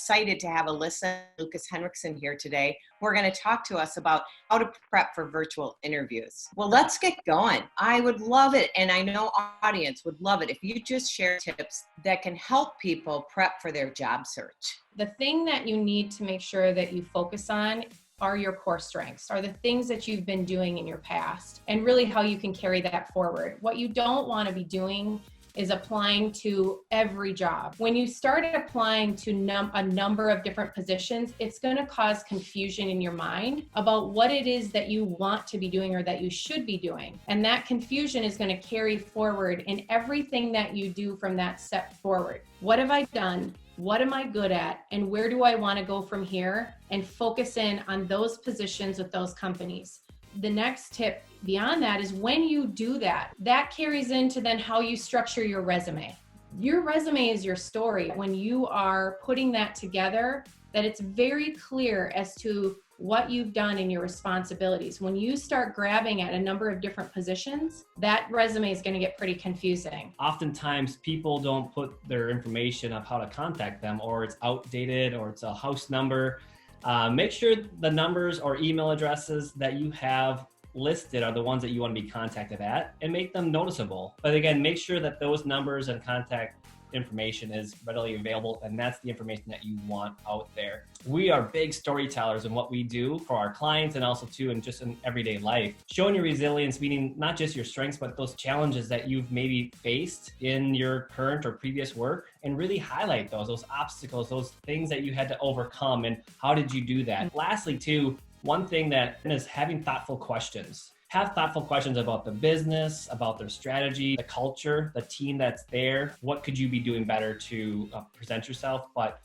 excited to have Alissa Lucas Henriksen here today. We're going to talk to us about how to prep for virtual interviews. Well, let's get going. I would love it, and I know our audience would love it, if you just share tips that can help people prep for their job search. The thing that you need to make sure that you focus on are your core strengths, are the things that you've been doing in your past, and really how you can carry that forward. What you don't want to be doing is applying to every job. When you start applying to a number of different positions, it's going to cause confusion in your mind about what it is that you want to be doing or that you should be doing. And that confusion is going to carry forward in everything that you do from that step forward. What have I done? What am I good at? And where do I want to go from here? And focus in on those positions with those companies. The next tip beyond that is when you do that, that carries into then how you structure your resume. Your resume is your story. When you are putting that together, that it's very clear as to what you've done in your responsibilities. When you start grabbing at a number of different positions, that resume is going to get pretty confusing. Oftentimes people don't put their information of how to contact them, or it's outdated, or it's a house number. Make sure the numbers or email addresses that you have listed are the ones that you want to be contacted at, and make them noticeable. But again, make sure that those numbers and contact information is readily available, and that's the information that you want out there. We are big storytellers in what we do for our clients, and also too in just in everyday life. Showing your resilience, meaning not just your strengths, but those challenges that you've maybe faced in your current or previous work, and really highlight those obstacles, those things that you had to overcome, and how did you do that. Lastly too, one thing that is having thoughtful questions. Have thoughtful questions about the business, about their strategy, the culture, the team that's there. What could you be doing better to present yourself? But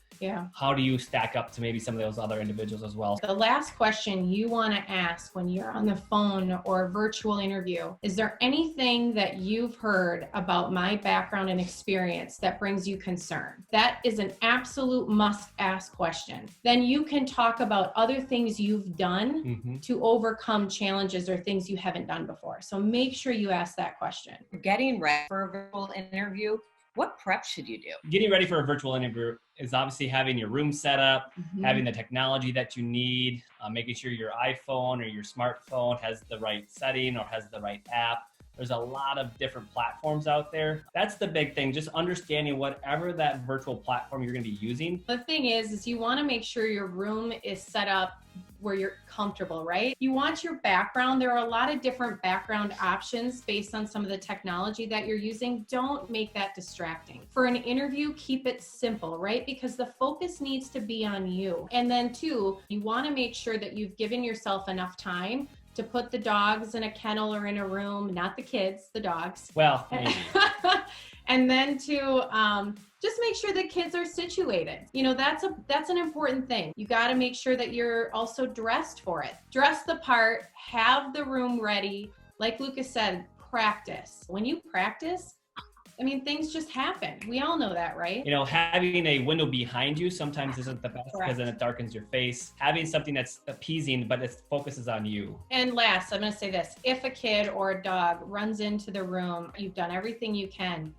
how do you stack up to maybe some of those other individuals as well? The last question you want to ask when you're on the phone or a virtual interview, is there anything that you've heard about my background and experience that brings you concern? That is an absolute must-ask question. Then you can talk about other things you've done to overcome challenges or things you haven't done before. So make sure you ask that question. Getting ready for a virtual interview, what prep should you do? Getting ready for a virtual interview is obviously having your room set up, having the technology that you need, making sure your iPhone or your smartphone has the right setting or has the right app. There's a lot of different platforms out there. That's the big thing, just understanding whatever that virtual platform you're going to be using. The thing is you want to make sure your room is set up where you're comfortable, right? You want your background. There are a lot of different background options based on some of the technology that you're using. Don't make that distracting. For an interview, keep it simple, right? Because the focus needs to be on you. And then two, you want to make sure that you've given yourself enough time to put the dogs in a kennel or in a room, not the kids, the dogs. Well, maybe. And then to just make sure the kids are situated. You know, that's an important thing. You got to make sure that you're also dressed for it. Dress the part, have the room ready. Like Lucas said, practice. When you practice, I mean, things just happen. We all know that, right? You know, having a window behind you sometimes isn't the best because then it darkens your face. Having something that's appeasing, but it focuses on you. And last, I'm going to say this. If a kid or a dog runs into the room, you've done everything you can.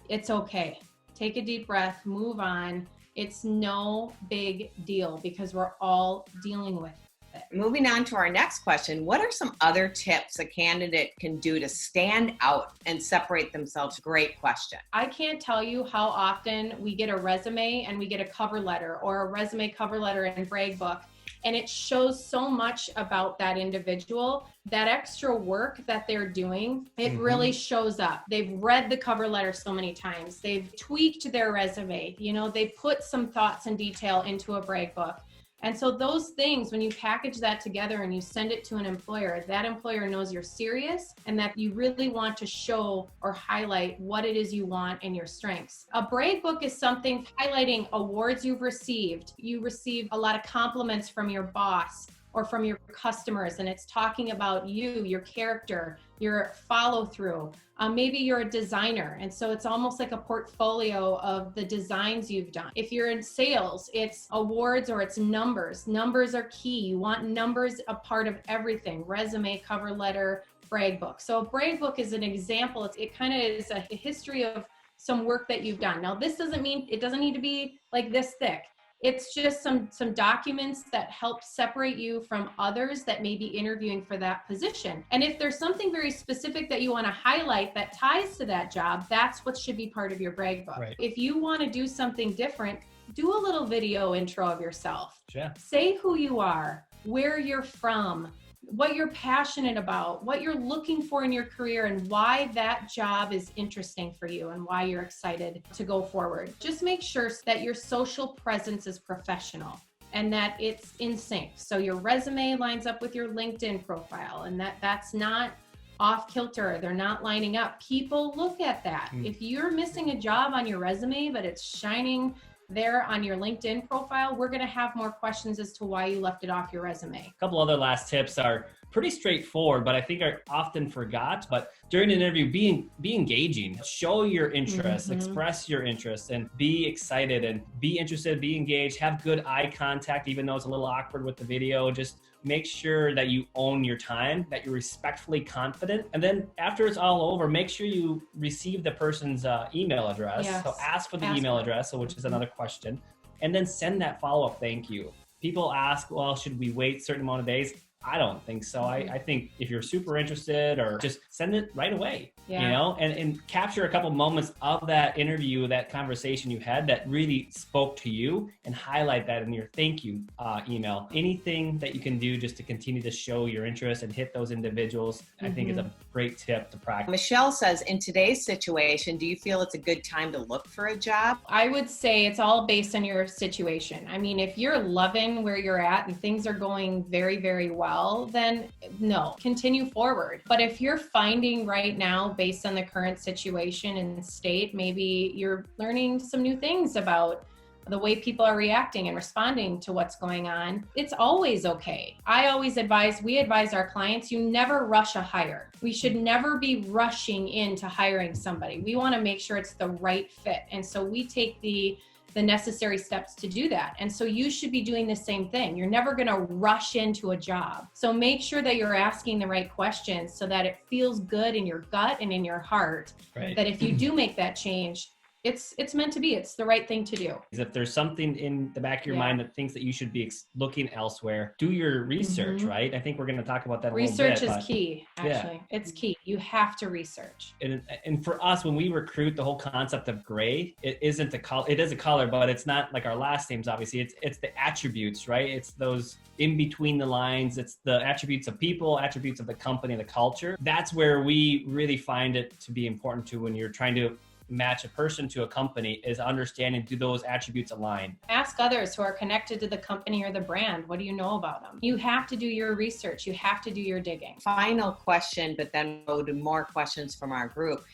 It's okay. Take a deep breath, move on. It's no big deal because we're all dealing with it. Moving on to our next question, what are some other tips a candidate can do to stand out and separate themselves? Great question. I can't tell you how often we get a resume and we get a cover letter or a resume cover letter and brag book. And it shows so much about that individual. That extra work that they're doing, it really shows up. They've read the cover letter so many times. They've tweaked their resume. You know, they put some thoughts and detail into a brag book. And so those things, when you package that together and you send it to an employer, that employer knows you're serious and that you really want to show or highlight what it is you want and your strengths. A brag book is something highlighting awards you've received. You received a lot of compliments from your boss or from your customers, and it's talking about you, your character, your follow through. Maybe you're a designer, and so it's almost like a portfolio of the designs you've done. If you're in sales, it's awards or it's numbers. Numbers are key. You want numbers a part of everything: resume, cover letter, brag book. So a brag book is an example. It kind of is a history of some work that you've done. Now, this doesn't mean it doesn't need to be like this thick. It's just some documents that help separate you from others that may be interviewing for that position. And if there's something very specific that you want to highlight that ties to that job, that's what should be part of your brag book. Right. If you want to do something different, do a little video intro of yourself. Yeah. Say who you are, where you're from, what you're passionate about, what you're looking for in your career, and why that job is interesting for you and why you're excited to go forward. Just make sure that your social presence is professional and that it's in sync. So your resume lines up with your LinkedIn profile and that's not off kilter. They're not lining up. People look at that. If you're missing a job on your resume, but it's shining there on your LinkedIn profile, we're going to have more questions as to why you left it off your resume. A couple other last tips are pretty straightforward, but I think are often forgot. But during an interview, be engaging, show your interest, express your interest, and be excited and be interested, be engaged, have good eye contact, even though it's a little awkward with the video. Just make sure that you own your time, that you're respectfully confident. And then after it's all over, make sure you receive the person's email address. Yes. So ask for the email address, which is another question, and then send that follow-up thank you. People ask, well, should we wait a certain amount of days? I don't think so. I think if you're super interested, or just send it right away, you know, and capture a couple moments of that interview, that conversation you had that really spoke to you, and highlight that in your thank you email. Anything that you can do just to continue to show your interest and hit those individuals, I think is a great tip to practice. Michelle says, in today's situation, do you feel it's a good time to look for a job? I would say it's all based on your situation. I mean, if you're loving where you're at and things are going very, very well, then no, continue forward. But if you're finding right now, based on the current situation and state, maybe you're learning some new things about the way people are reacting and responding to what's going on, it's always okay. We advise our clients, you never rush a hire. We should never be rushing into hiring somebody. We want to make sure it's the right fit. And so we take the necessary steps to do that. And so you should be doing the same thing. You're never going to rush into a job. So make sure that you're asking the right questions so that it feels good in your gut and in your heart, that if you do make that change, it's meant to be. It's the right thing to do. If there's something in the back of your mind that thinks that you should be looking elsewhere, do your research, right? I think we're going to talk about that a little bit. Research is key, actually. Yeah. It's key. You have to research. And for us, when we recruit, the whole concept of gray, it isn't a color. It is a color, but it's not like our last names, obviously. It's the attributes, right? It's those in between the lines. It's the attributes of people, attributes of the company, the culture. That's where we really find it to be important to when you're trying to match a person to a company, is understanding, do those attributes align? Ask others who are connected to the company or the brand. What do you know about them? You have to do your research. You have to do your digging. Final question, but then go to more questions from our group.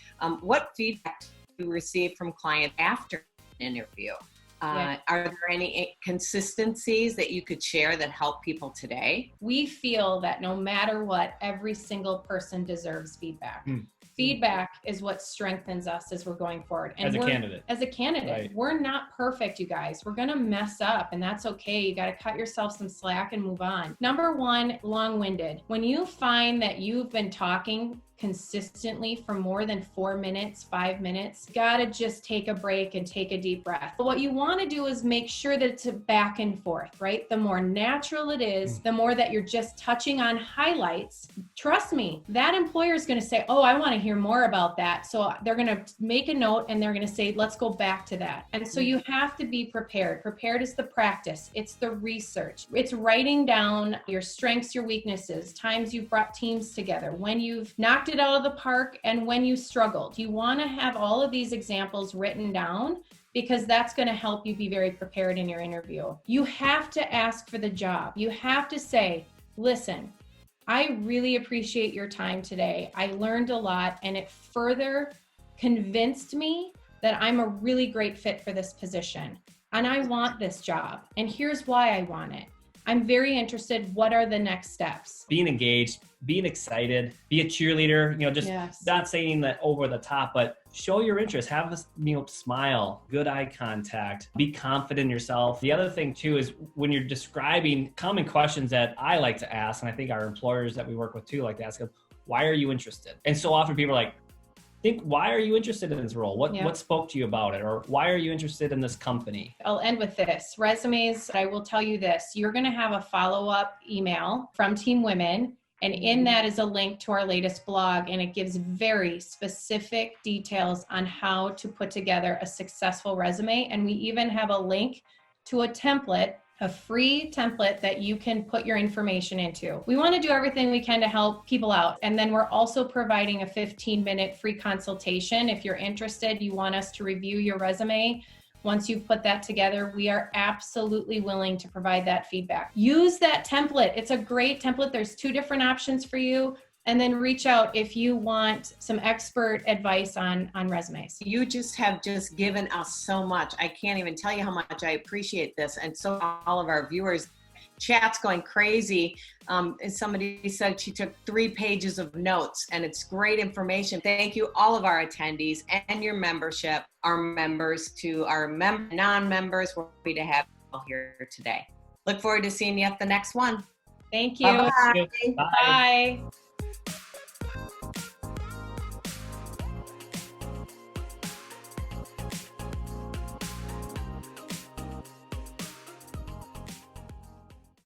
What feedback do you receive from clients after an interview? Are there any consistencies that you could share that help people today? We feel that no matter what, every single person deserves feedback. Feedback is what strengthens us as we're going forward. And as a candidate, right. We're not perfect, you guys. We're going to mess up, and that's okay. You got to cut yourself some slack and move on. Number one, long-winded. When you find that you've been talking consistently for more than 4 minutes, 5 minutes, you gotta just take a break and take a deep breath. But what you want to do is make sure that it's a back and forth, right? The more natural it is, the more that you're just touching on highlights. Trust me, that employer is going to say, oh, I want to hear more about that. So they're going to make a note and they're going to say, let's go back to that. And so you have to be prepared. Prepared is the practice. It's the research. It's writing down your strengths, your weaknesses, times you've brought teams together, when you've knocked it out of the park, and when you struggled. You want to have all of these examples written down, because that's going to help you be very prepared in your interview. You have to ask for the job. You have to say, listen, I really appreciate your time today. I learned a lot, and it further convinced me that I'm a really great fit for this position, and I want this job, and here's why I want it. I'm very interested. What are the next steps? Being engaged, being excited, be a cheerleader, just not saying that over the top, but show your interest, have this, smile, good eye contact, be confident in yourself. The other thing too is when you're describing, common questions that I like to ask, and I think our employers that we work with too like to ask them, why are you interested? And so often people are like, think, why are you interested in this role? What Yeah. what spoke to you about it? Or why are you interested in this company? I'll end with this. Resumes, I will tell you this. You're going to have a follow-up email from Team Women, and in that is a link to our latest blog, and it gives very specific details on how to put together a successful resume. And we even have a link to a template, a free template that you can put your information into. We want to do everything we can to help people out. And then we're also providing a 15-minute free consultation. If you're interested, you want us to review your resume. Once you've put that together, we are absolutely willing to provide that feedback. Use that template. It's a great template. There's 2 different options for you. And then reach out if you want some expert advice on resumes. You have just given us so much. I can't even tell you how much I appreciate this. And so all of our viewers, chat's going crazy. Somebody said she took 3 pages of notes, and it's great information. Thank you, all of our attendees and your membership, our members, to our non-members. We're happy to have you all here today. Look forward to seeing you at the next one. Thank you. Bye-bye. Bye. Bye.